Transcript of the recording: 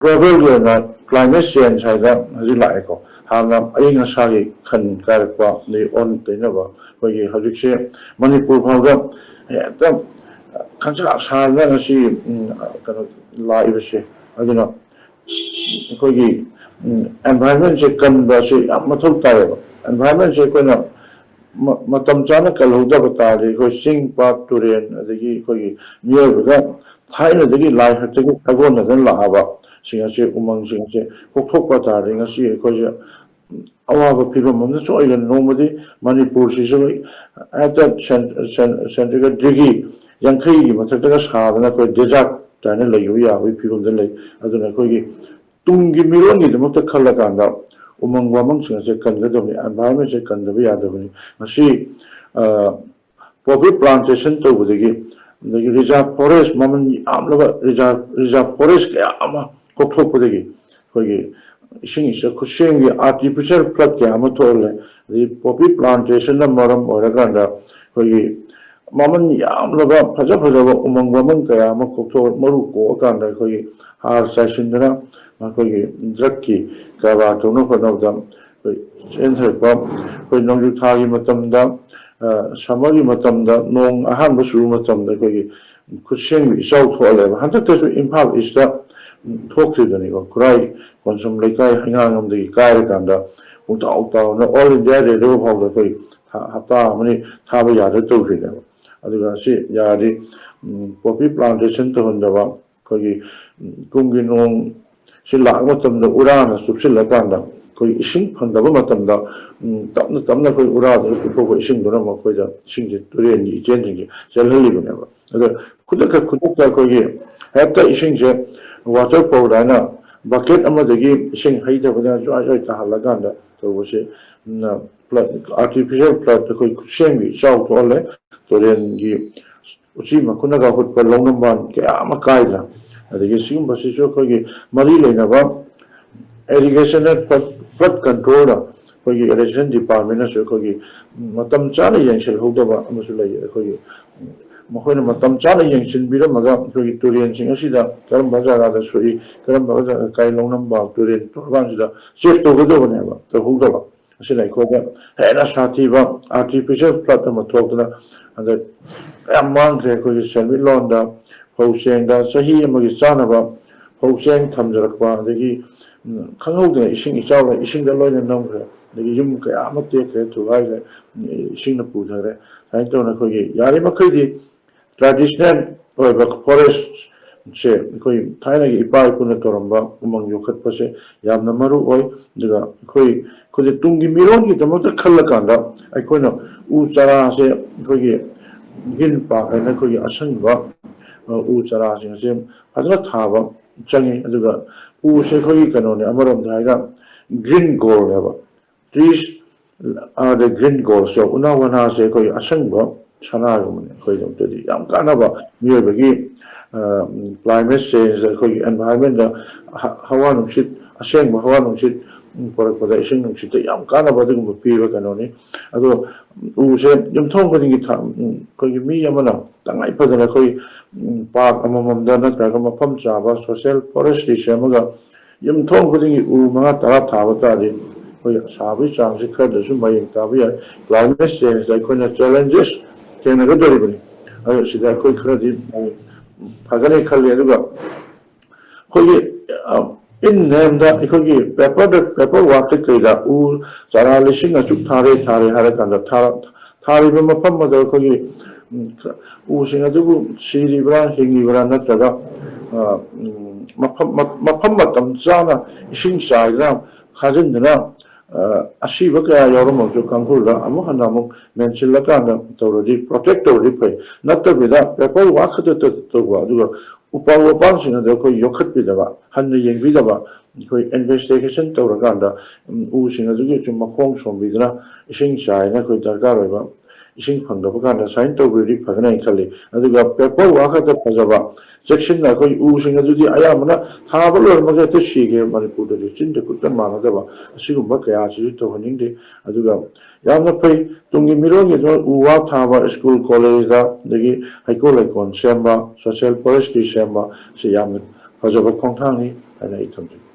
global climate change haida hadi lai ko hana aina sagi khan kar kwa ni on tena ba ko ye hajik se manipur phawda ekdam khancha sa na si kana lai ba se aduna ko gi environment se kan ba se amathau ta ba environment se ko na matam chana kalhuda bata ri ko sing pa turen adagi ko gi miyo ga thaina dagi lai hatte ko sagon na dan la ba singache umang singache kokthok pa ta ri ngasi ko je awaba phibam amna choiga nomadi manipur si so ata central digi yankhai gi mathak ta saadana ko desert tana layu ya wi phibam da lai aduna ko gi tungi miron gi dmata khalla kanda umang wamang singache kan ga dom environment se kan da ya da bani ngasi poppy plantation to budagi the reserve forest maman amlaba reserve forest kaya ama kokthok budagi ko gi ising is kushing artificial flood kaya ama thole the poppy plantation na maram oraganda ko gi maman amlaba phaja phaja umang wamang kaya ama kokthok maru ko akanda ko gi har sashindra ko gi drug ki ka ba to no ko dam center pam ko nongju thagi matamda samari matamda nong ahan basu matamda ko gi kushing isau thole hanta tasu impal is the talk to the nego kurai konsum lekai hangam de kai kanda uta na all india radio hawda ko hata mani thaba ya de to ri aduga si ya ri poppy plantation to honda ko gi kungi nong si la matamda urana subsil kanda ko ising phangda matamda tamna ko urada ko ising dona ma ko ja sing de tore ni chen ji selhali bane ba aduga khudaka ko gi hata ising je water powder na bucket amadagi ising haida bana jo ta halaganda to bose na artificial flood ko kushengi chau thole toren gi usi makuna ga hot pa longnam ban ke ama kaidra adagi sim basi jo ko gi mari leina ba irrigation and flood control ko gi irrigation department so ko gi matam chana yengshel hoda ba amusu lai ko gi makhona matam chana yengchin biramaga ko turen sing asida karam bazaga da sui karam bazaga kai longnam ba turen torban sida check to godo bane ba to hoda ba asila ko ga hera sathi ba artificial flood ma thokna anda amang re ko selmi londa houseng da sahi amagi chana ba houseng thamjarak ba dagi khanghaudna ising ichaw ising da loina namre dagi yum ka amate kre to gai ising na pujare sai to na ko gi yari makhai traditional forest se koi thaina gi ipai kuna toramba umang yokhat pase yamna maru oi daga koi tungi miron gi tamata khalla kanda ai koina u chara se koi gin pa na koi asang ba u chara se adra thaba changi aduga u se koi kanone amaram dhaiga green gold ba trees are the green gold so una wana se koi asang ba chana gumne koi dom tedi yam kana ba miyo bagi climate change ko environment da hawa numshit aseng hawa numshit por production numshit yam kana ba dum pi ba kanone ado u se yum thong ko ngi tham ko mi yamana tangai phadana ko park amamam da na ka ma pham cha ba social forestry semaga yum thong ko ngi u ma ta tha ba ta ri ko sabi chang se khar da su mai ta bi climate change da ko na challenges tena ga dori bani ayo sida ko khadi phagane khalle aduga ko in name da ikogi paper work kaida u chara lising a chuk thare hara kanda thare be mapam ma da kogi u singa du siri bra hingi bra na taga mapam matam chana ising sai ram khajin na asiba kaya yorom jo kangkhula amu hana mu mention la kana tawrodi protector ri pai natta bida paper work to wa aduga upang sing da ko yokhat bida ba han yeng bida ba ko investigation tawraganda u sing adu ju makong som bidra ising sai na ko dargar ba ising phangda ba sign to be phagna khali aduga paper work ta phajaba section na ko u sing adu di aya mana ha balor ma ta shige manipur da chin de kutan ma da ba asigu ba kaya chi to honing de aduga yamna pai tungi miro ge u wa tha ba school college da degi high school icon semba social forestry semba se yamna phajaba khongthang ni ꯍꯥꯏꯅ ꯑꯩ ꯊꯝꯖꯒꯦ꯫